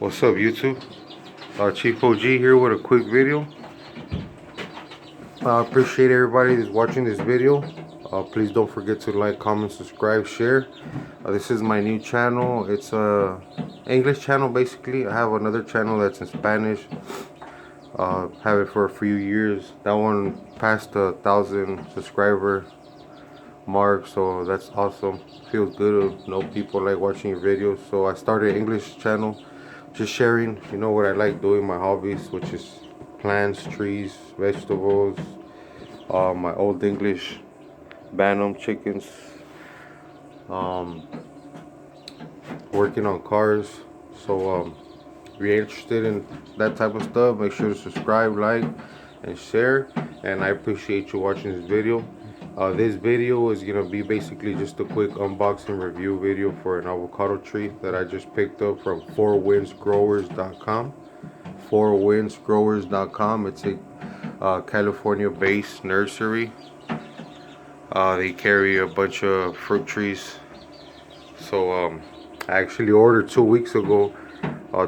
What's up, YouTube? Chief OG here with a quick video. I appreciate everybody that's watching this video. Please don't forget to like, comment, subscribe, share. This is my new channel. It's a English channel basically. I have another channel that's in Spanish. Have it for a few years. That one passed 1,000 subscriber mark, so that's awesome. Feels good to know people like watching your videos. So I started an English channel, just sharing, you know, what I like doing, my hobbies, which is plants, trees, vegetables, my old English Bantam chickens, working on cars. So if you're interested in that type of stuff, make sure to subscribe, like, and share. And I appreciate you watching this video. This video is gonna be basically just a quick unboxing review video for an avocado tree that I just picked up from 4windsgrowers.com. 4windsgrowers.com. It's a California-based nursery. They carry a bunch of fruit trees. So I actually ordered 2 weeks ago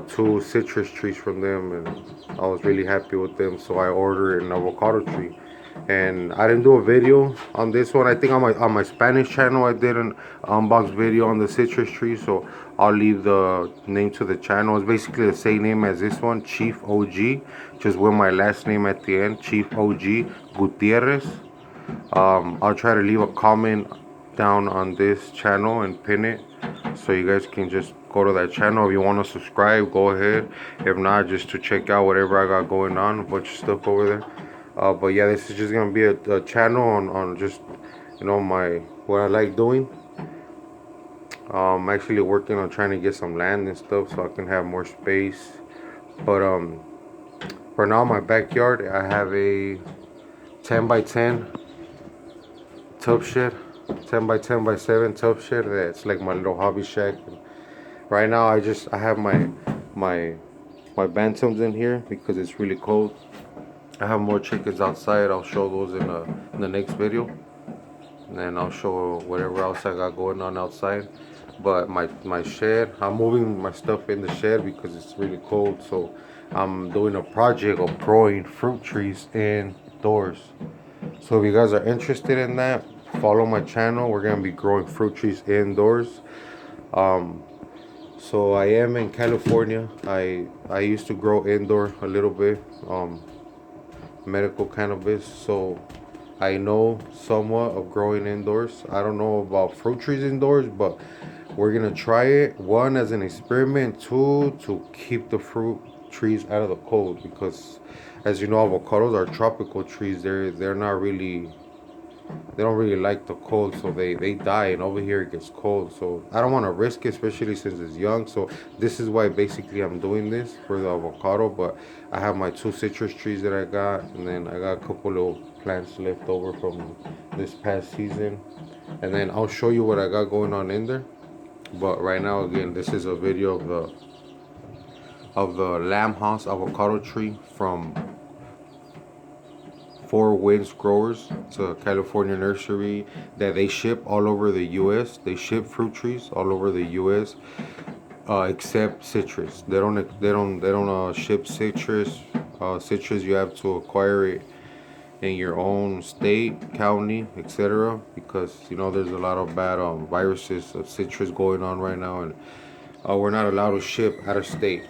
2 citrus trees from them, and I was really happy with them. So I ordered an avocado tree. And I didn't do a video on this one. I think on my Spanish channel I did an unbox video on the citrus tree, so I'll leave the name to the channel. It's basically the same name as this one, Chief OG, just with my last name at the end, Chief OG Gutierrez. I'll try to leave a comment down on this channel and pin it, so you guys can just go to that channel. If you want to subscribe, go ahead. If not, just to check out whatever I got going on, a bunch of stuff over there. But yeah, this is just gonna be a channel on just, you know, what I like doing. I'm actually working on trying to get some land and stuff so I can have more space. But for now, my backyard, I have a 10 by 10 tub shed, 10 by 10 by 7 tub shed. That's like my little hobby shack. And right now, I have my bantams in here because it's really cold. I have more chickens outside. I'll show those in the next video, and then I'll show whatever else I got going on outside. But my shed, I'm moving my stuff in the shed because it's really cold. So I'm doing a project of growing fruit trees indoors. So if you guys are interested in that, follow my channel. We're gonna be growing fruit trees indoors. So I am in California. I used to grow indoor a little bit. Medical cannabis, so I know somewhat of growing indoors. I don't know about fruit trees indoors, but we're gonna try it. One, as an experiment. Two, to keep the fruit trees out of the cold, because as you know, avocados are tropical trees. They're not really, they don't really like the cold, so they die, and over here it gets cold. So I don't want to risk it, especially since it's young. So this is why basically I'm doing this for the avocado. But I have my 2 citrus trees that I got, and then I got a couple little plants left over from this past season, and then I'll show you what I got going on in there. But right now, again, this is a video of the Lamb Hass Avocado tree from 4 Winds Growers. It's a California nursery that they ship all over the U.S. They ship fruit trees all over the U.S. Except citrus. They don't ship citrus. Citrus, you have to acquire it in your own state, county, etc. Because you know there's a lot of bad viruses of citrus going on right now, and we're not allowed to ship out of state.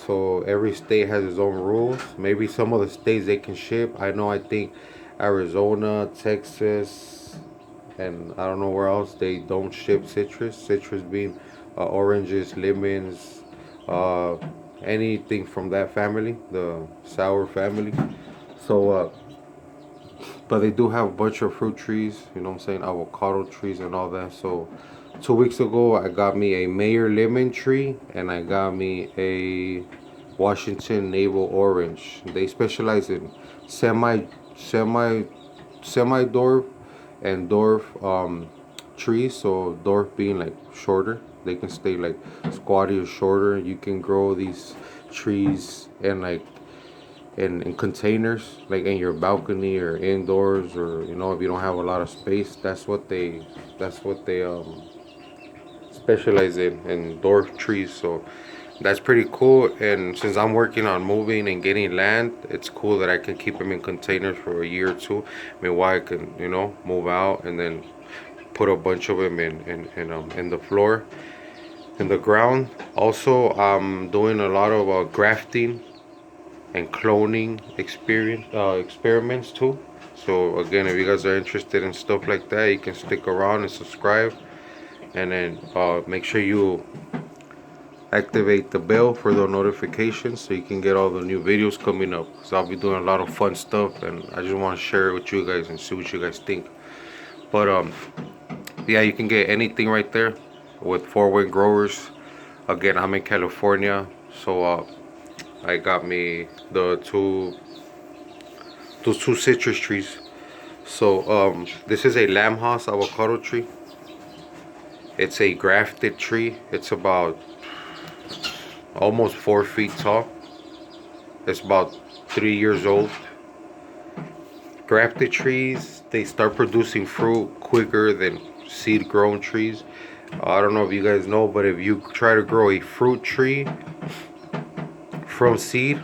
So every state has its own rules. Maybe some of the states they can ship. I think Arizona, Texas, and I don't know where else they don't ship citrus. Citrus being oranges, lemons, anything from that family, the sour family. So but they do have a bunch of fruit trees, you know what I'm saying, avocado trees and all that. So 2 weeks ago I got me a Meyer lemon tree, and I got me a Washington navel orange. They specialize in semi dwarf and dwarf trees. So dwarf being like shorter, they can stay like squatty or shorter. You can grow these trees in like in containers, like in your balcony or indoors, or you know, if you don't have a lot of space. That's what they specialize in dwarf trees. So that's pretty cool. And since I'm working on moving and getting land, it's cool that I can keep them in containers for a year or two. I mean, why I can, you know, move out and then put a bunch of them in the floor, in the ground. Also, I'm doing a lot of grafting and cloning experiments too. So again, if you guys are interested in stuff like that, you can stick around and subscribe, and then make sure you activate the bell for the notifications so you can get all the new videos coming up, because I'll be doing a lot of fun stuff and I just want to share it with you guys and see what you guys think. But yeah, you can get anything right there with 4-wind growers. Again, I'm in California, so I got me those two citrus trees. So this is a Lamb Hass avocado tree. It's a grafted tree. It's about almost 4 feet tall. It's about 3 years old. Grafted trees, they start producing fruit quicker than seed grown trees. I don't know if you guys know, but if you try to grow a fruit tree from seed,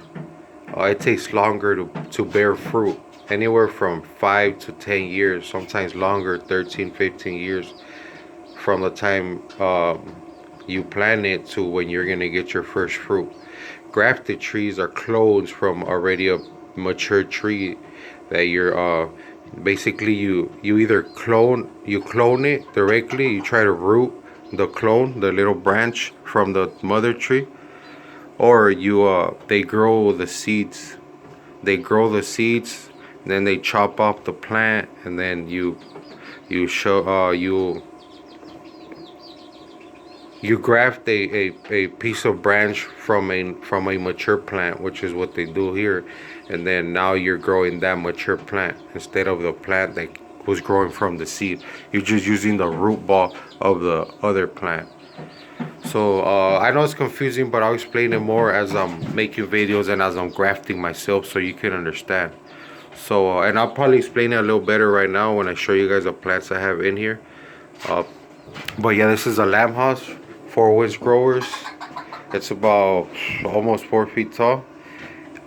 it takes longer to bear fruit. Anywhere from 5 to 10 years, sometimes longer, 13, 15 years from the time you plant it to when you're gonna get your first fruit. Grafted trees are clones from already a mature tree that you're basically you either clone it directly. You try to root the clone, the little branch from the mother tree, or you they grow the seeds. They grow the seeds, then they chop off the plant, and then you graft a piece of branch from a mature plant, which is what they do here, and then now you're growing that mature plant instead of the plant that was growing from the seed. You're just using the root ball of the other plant. So I know it's confusing, but I'll explain it more as I'm making videos and as I'm grafting myself, so you can understand. So and I'll probably explain it a little better right now when I show you guys the plants I have in here. But yeah, this is a Lamb Hass 4-wind growers. It's about almost 4 feet tall.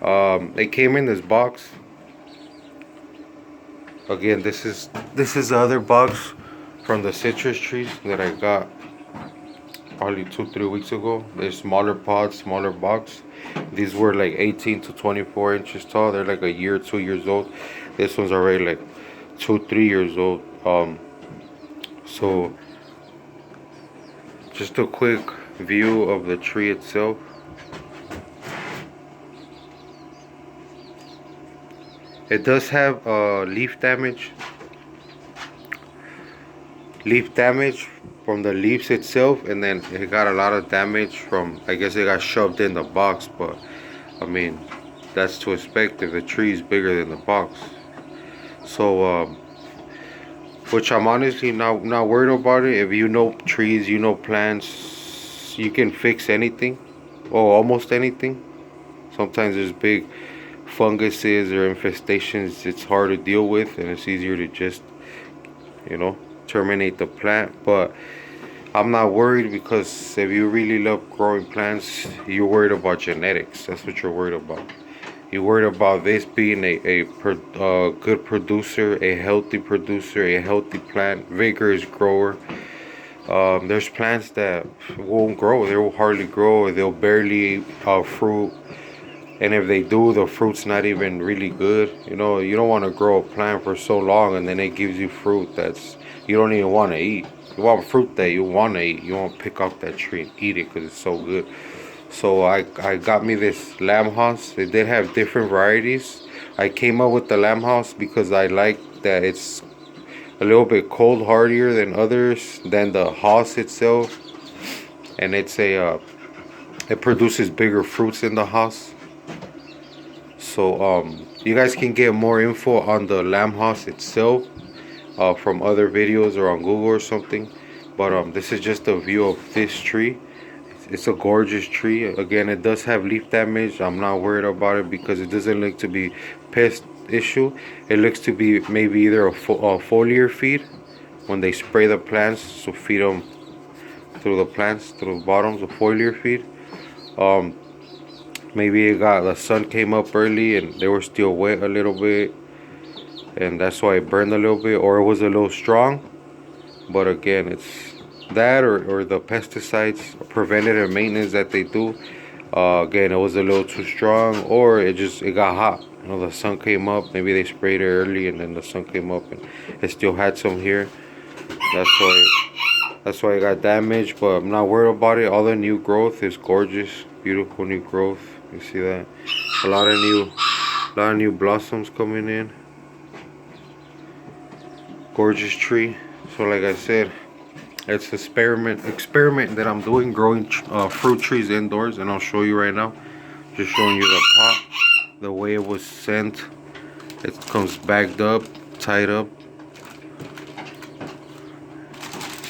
It came in this box. Again, this is the other box from the citrus trees that I got probably 2-3 weeks ago. They're smaller pods, smaller box. These were like 18 to 24 inches tall. They're like a year, 2 years old. This one's already like 2-3 years old. So just a quick view of the tree itself. It does have leaf damage from the leaves itself, and then it got a lot of damage from, I guess it got shoved in the box, but I mean, that's to expect if the tree is bigger than the box. So which I'm honestly not worried about it. If you know trees, you know plants, you can fix anything, or almost anything. Sometimes there's big funguses or infestations it's hard to deal with, and it's easier to just, you know, terminate the plant. But I'm not worried, because if you really love growing plants, you're worried about genetics. That's what you're worried about. You're worried about this being a good producer, a healthy producer, a healthy plant, vigorous grower. There's plants that won't grow. They will hardly grow, or they'll barely fruit. And if they do, the fruit's not even really good. You know, you don't want to grow a plant for so long and then it gives you fruit that's you don't even want to eat. You want fruit that you want to eat. You want to pick off that tree and eat it because it's so good. So I got me this Lamb Hass. They did have different varieties. I came up with the Lamb Hass because I like that it's a little bit cold hardier than others, than the Hass itself. And it's it produces bigger fruits in the Hass. So you guys can get more info on the Lamb Hass itself from other videos or on Google or something. But this is just a view of this tree. It's a gorgeous tree. Again, it does have leaf damage. I'm not worried about it because it doesn't look to be pest issue. It looks to be maybe either a foliar feed when they spray the plants, so feed them through the plants, through the bottoms, a foliar feed, Maybe the sun came up early and they were still wet a little bit, and that's why it burned a little bit, or it was a little strong. But again, it's that or the pesticides, preventative maintenance that they do. Again, it was a little too strong, or it got hot. You know, the sun came up. Maybe they sprayed it early, and then the sun came up, and it still had some here. That's why it got damaged. But I'm not worried about it. All the new growth is gorgeous, beautiful new growth. You see that? A lot of new blossoms coming in. Gorgeous tree. So like I said, it's an experiment that I'm doing, growing fruit trees indoors, and I'll show you right now. Just showing you the pot, the way it was sent. It comes bagged up, tied up,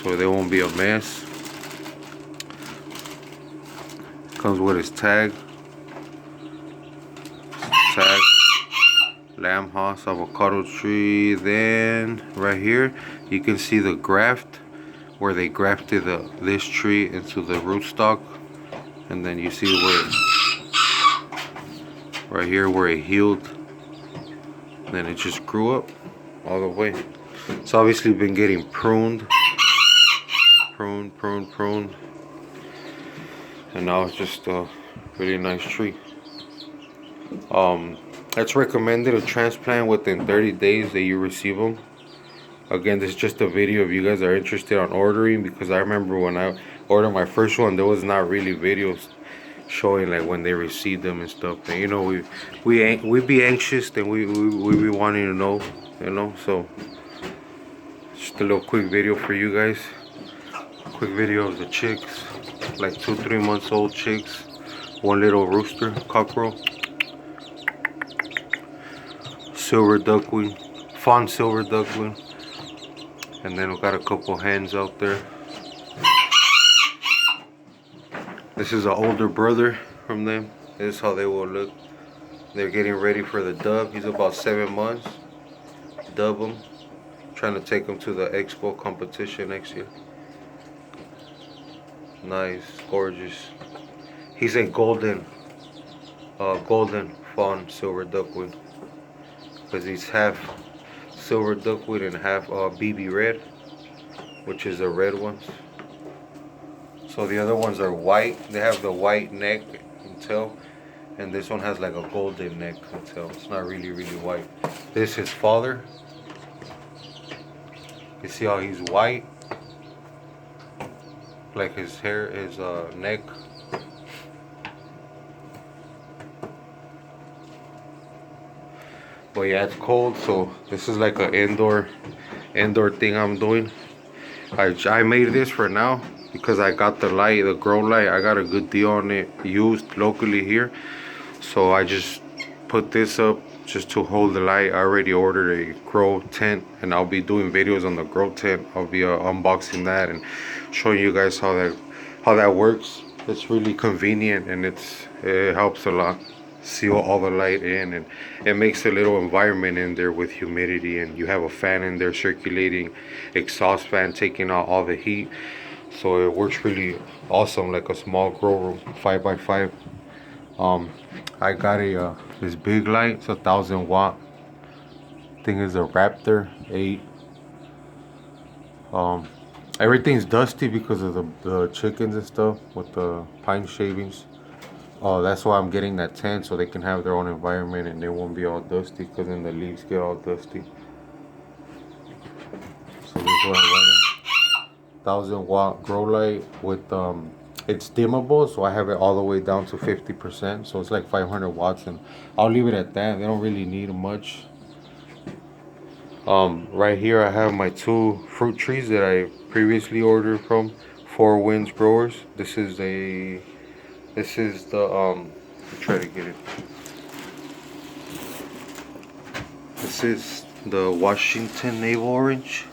so they won't be a mess. Comes with his tag. Lamb Hass Avocado tree. Then right here you can see the graft where they grafted this tree into the rootstock, and then you see right here where it healed, then it just grew up all the way. It's obviously been getting pruned, and now it's just a really nice tree. It's recommended to transplant within 30 days that you receive them. Again, this is just a video if you guys are interested on ordering, because I remember when I ordered my first one, there was not really videos showing like when they received them and stuff. And you know, we be anxious, and we be wanting to know, you know. So just a little quick video for you guys. Quick video of the chicks, like 2-3 months old chicks. One little rooster, cockerel. Silver duckling, fawn silver duckling, and then we got a couple hens out there. This is an older brother from them. This is how they will look. They're getting ready for the dub. He's about 7 months. Dub him, trying to take him to the expo competition next year. Nice, gorgeous. He's a golden fawn silver duckling, because he's half silver duckweed and half BB red, which is the red ones. So the other ones are white. They have the white neck and tail, and this one has like a golden neck and tail. It's not really white. This is his father. You see how he's white, like his hair, his neck. But yeah, it's cold, so this is like an indoor thing I'm doing. I made this for now because I got the light, the grow light. I got a good deal on it, used locally here. So I just put this up just to hold the light. I already ordered a grow tent, and I'll be doing videos on the grow tent. I'll be unboxing that and showing you guys how that works. It's really convenient, and it helps a lot. Seal all the light in, and it makes a little environment in there with humidity, and you have a fan in there circulating, exhaust fan taking out all the heat, so it works really awesome, like a small grow room, 5x5. I got this big light. It's 1,000 watt. Thing is a Raptor 8. Everything's dusty because of the chickens and stuff with the pine shavings. That's why I'm getting that tent, so they can have their own environment and they won't be all dusty, because then the leaves get all dusty. So this is what I'm running. 1,000 watt grow light with it's dimmable, so I have it all the way down to 50%. So it's like 500 watts, and I'll leave it at that. They don't really need much. Right here I have my 2 fruit trees that I previously ordered from Four Winds Growers. This is the I'll try to get it. This is the Washington Navel Orange.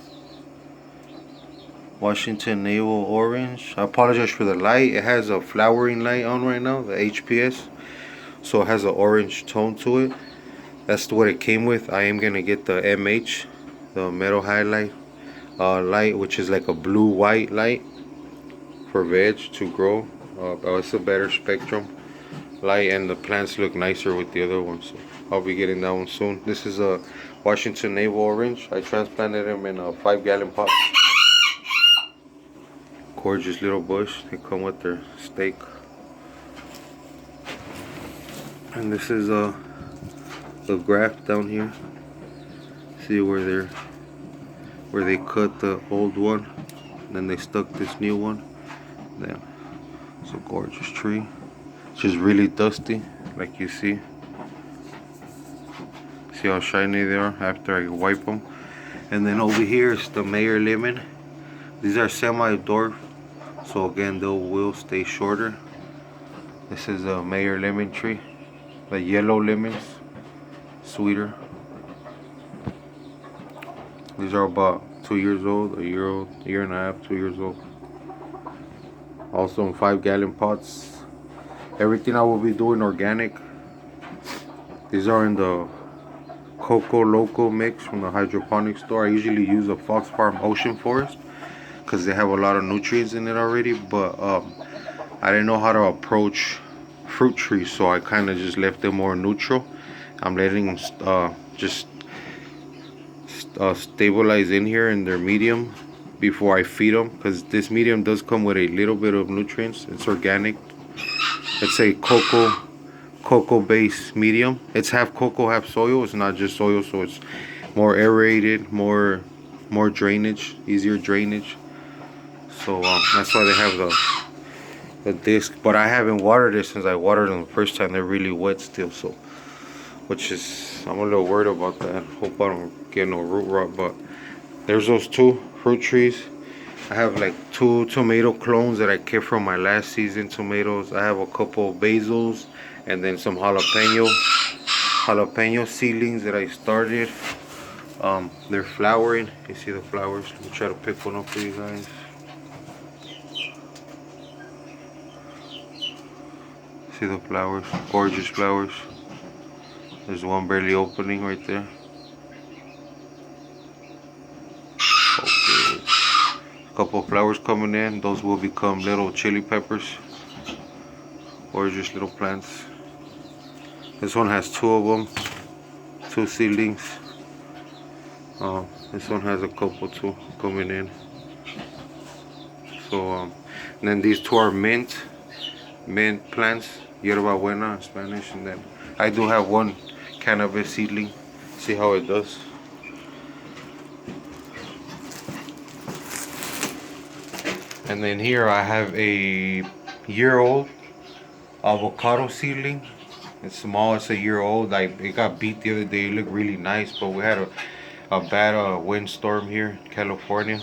Washington Navel Orange. I apologize for the light. It has a flowering light on right now, the HPS. So it has an orange tone to it. That's what it came with. I am gonna get the MH, the metal highlight light, which is like a blue-white light for veg to grow. It's a better spectrum light, and the plants look nicer with the other one. So I'll be getting that one soon. This is a Washington navel orange. I transplanted them in a 5-gallon pot. Gorgeous little bush. They come with their stake. And this is a graft down here. See where they cut the old one, then they stuck this new one. Then it's a gorgeous tree. It's just really dusty, like you see. See how shiny they are after I wipe them. And then over here is the Meyer lemon. These are semi-dwarf, so again they will stay shorter. This is a Meyer lemon tree. The yellow lemons, sweeter. These are about 2 years old, a year and a half, 2 years old. Also in 5-gallon pots. Everything I will be doing organic. These are in the Coco Loco mix from the hydroponic store. I usually use a Fox Farm Ocean Forest because they have a lot of nutrients in it already, but I didn't know how to approach fruit trees, so I kind of just left them more neutral. I'm letting them just stabilize in here in their medium before I feed them, because this medium does come with a little bit of nutrients. It's organic. It's a cocoa based medium. It's half cocoa, half soil. It's not just soil, so it's more aerated, more drainage, easier drainage. So that's why they have the disc. But I haven't watered it since I watered them the first time. They're really wet still, so which is, I'm a little worried about that. Hope I don't get no root rot. But there's those 2 fruit trees. I have like 2 tomato clones that I kept from my last season tomatoes. I have a couple of basils and then some jalapeno seedlings that I started. They're flowering. You see the flowers? Let me try to pick one up for you guys. See the flowers? Gorgeous flowers. There's one barely opening right there. Okay. A couple of flowers coming in. Those will become little chili peppers. Gorgeous little plants. This one has 2 of them. 2 seedlings. This one has a couple too coming in. So and then these 2 are mint plants. Yerba buena in Spanish. And then I do have 1 cannabis seedling. See how it does. And then here I have a year-old avocado seedling. It's small. It's a year old. It got beat the other day. It looked really nice, but we had a bad windstorm here in California.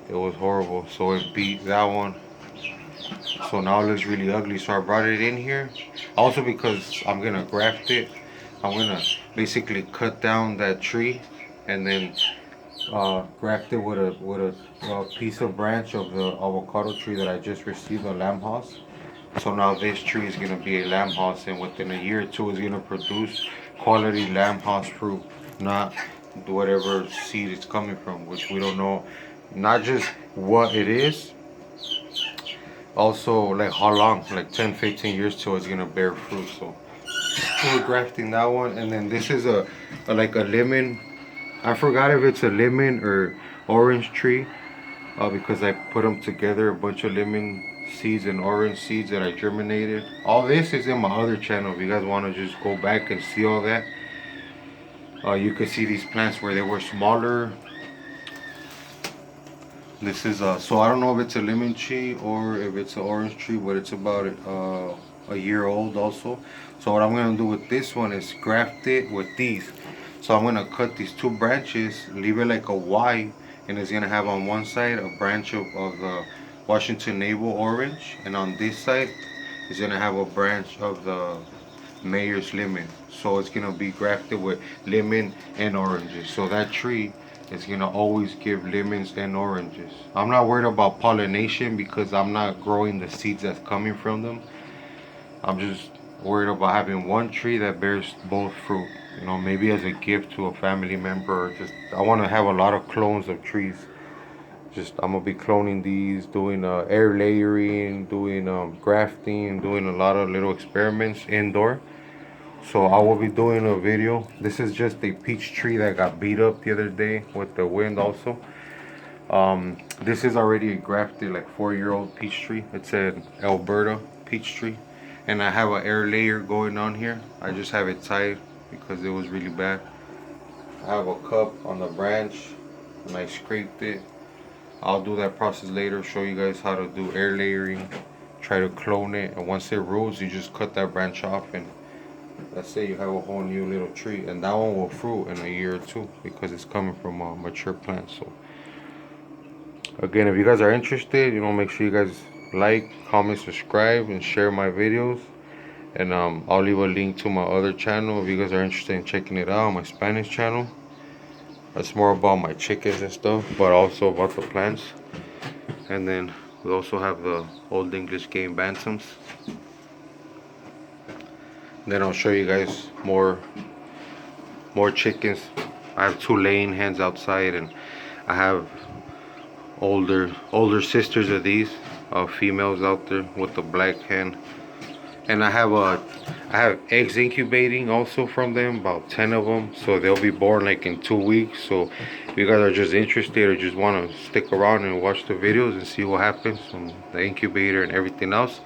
It was horrible, so it beat that one. So now it looks really ugly, so I brought it in here. Also because I'm gonna graft it. I'm gonna basically cut down that tree and then graft it with a piece of branch of the avocado tree that I just received, the Lamb Hass. So now this tree is gonna be a Lamb Hass, and within a year or 2 is gonna produce quality Lamb Hass fruit, not whatever seed it's coming from, which we don't know, not just what it is, also like how long, like 10-15 years till it's gonna bear fruit. So we're grafting that one. And then this is like a lemon. I forgot if it's a lemon or orange tree because I put them together, a bunch of lemon seeds and orange seeds that I germinated. All this is in my other channel. If you guys want to just go back and see all that, you can see these plants where they were smaller. This is so I don't know if it's a lemon tree or if it's an orange tree, but it's about a year old also. So what I'm gonna do with this one is graft it with these. So I'm gonna cut these 2 branches, leave it like a Y, and it's gonna have on one side a branch of the Washington navel orange, and on this side it's gonna have a branch of the Meyer's lemon. So it's gonna be grafted with lemon and oranges. So that tree is gonna always give lemons and oranges. I'm not worried about pollination because I'm not growing the seeds that's coming from them. I'm just worried about having one tree that bears both fruit. You know, maybe as a gift to a family member, or just I want to have a lot of clones of trees Just I'm gonna be cloning these, doing air layering, doing grafting, doing a lot of little experiments indoor. So I will be doing a video. This is just a peach tree that got beat up the other day with the wind also. This is already a grafted, like 4-year-old peach tree. It's an Alberta peach tree. And I have an air layer going on here. I just have it tied because it was really bad. I have a cup on the branch and I scraped it. I'll do that process later, show you guys how to do air layering, try to clone it, and once it roots, you just cut that branch off, and let's say you have a whole new little tree, and that one will fruit in a year or two because it's coming from a mature plant. So again, if you guys are interested, make sure you guys like, comment, subscribe, and share my videos. And I'll leave a link to my other channel if you guys are interested in checking it out, my Spanish channel. That's more about my chickens and stuff, but also about the plants. And then we also have the Old English game bantams. Then I'll show you guys more chickens. I have 2 laying hens outside, and I have older sisters of these females out there with the black hen. And I have eggs incubating also from them, about 10 of them. So they'll be born like in 2 weeks. So if you guys are just interested or just want to stick around and watch the videos and see what happens from the incubator and everything else,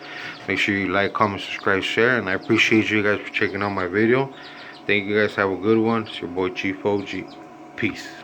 make sure you like, comment, subscribe, share. And I appreciate you guys for checking out my video. Thank you guys. Have a good one. It's your boy Chief OG. Peace.